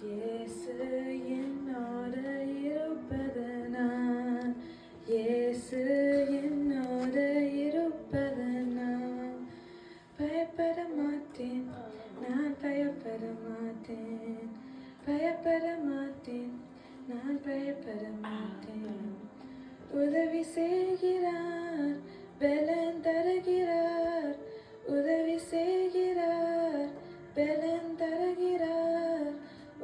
இயேசு என்னோடு இருப்பதனால், இயேசு என்னோடு இருப்பதனால் பயப்பட மாட்டேன், நான் பயப்பட மாட்டேன், பயப்பட மாட்டேன், நான் பயப்பட மாட்டேன். உதவி செய்கிறார், பலன் தருகிறார், உதவி செய்கிறார், பலன் தருகிறார்,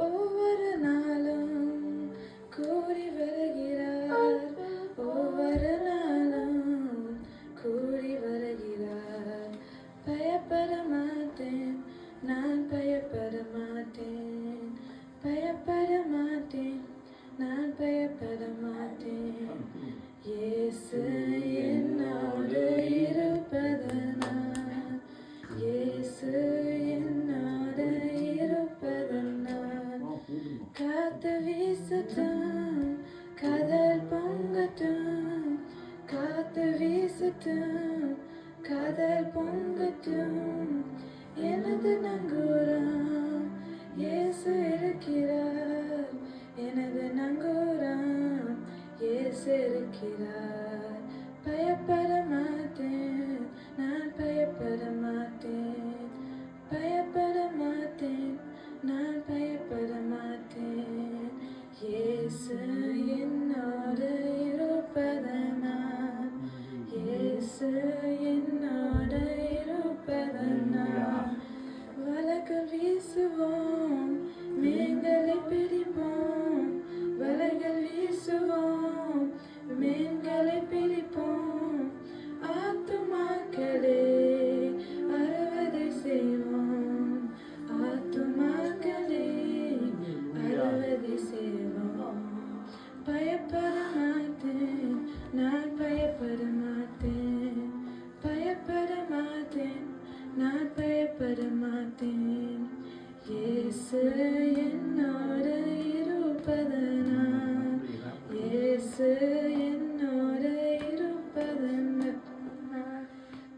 ஒவ்வொரு நாளும் கூடி வருகிறார், ஒவ்வொரு நாளும் கூடி வருகிறார். பயப்பட மாட்டேன், நான் பயப்பட மாட்டேன், பயப்பட மாட்டேன், நான் பயப்பட மாட்டேன். இயேசு என்னோடு இருப்பதனால், இயேசு என்னோடு இருப்பதனால் காத்து வீசட்டும், காதல் பொங்கட்டும், காத்து வீசட்டும், காதல் பொங்கட்டும். எனது நங்கூரம் இயேசு இருக்கிறார், எனது நங்கூரம் இயேசு இருக்கிறார். பயப்பட மாட்டேன், நான் பயப்பட மாட்டேன், பயப்பட மாட்டேன், நான் பயப்பட மாட்டேன். இயேசு என்னோடு இருப்பதனால், இயேசு என்னோடு இருப்பதனால் வலைகள் வீசுவோம், மீன்களை பிடிப்போம், வலைகள் வீசுவோம், மீன்களை பிடிப்போம். ஆத்துமாக்களே அறுவடை செய்வோம், ஆத்துமாக்களே அறுவடை செய்வோம். பயப்பட மாட்டேன், நான் பயப்பட மாட்டேன், பயப்பட மாட்டேன், நான் பயப்பட மாட்டேன். இயேசு என்னோடு இருப்பதனால், இயேசு என்னோடு இருப்பதனால்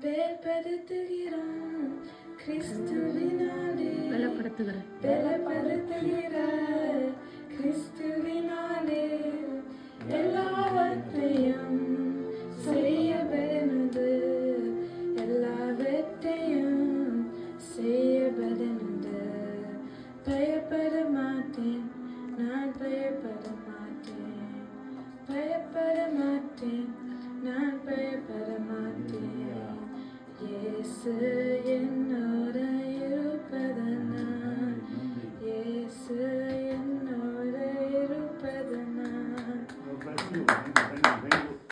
பலப்படுத்துகிறோம், கிறிஸ்துவினாலே பலப்படுத்துகிறார், கிறிஸ்துவினாலே எல்லாவற்றையும் செய்ய பலனுண்டு, எல்லாவற்றையும் செய்ய பலனுண்டு. பயப்பட மாட்டேன், நான் பயப்பட மாட்டேன், பயப்பட மாட்டேன், நான் பயப்பட மாட்டேன். இயேசு என்னோடு இருப்பதனால், இயேசு என்னோடு இருப்பதனால்.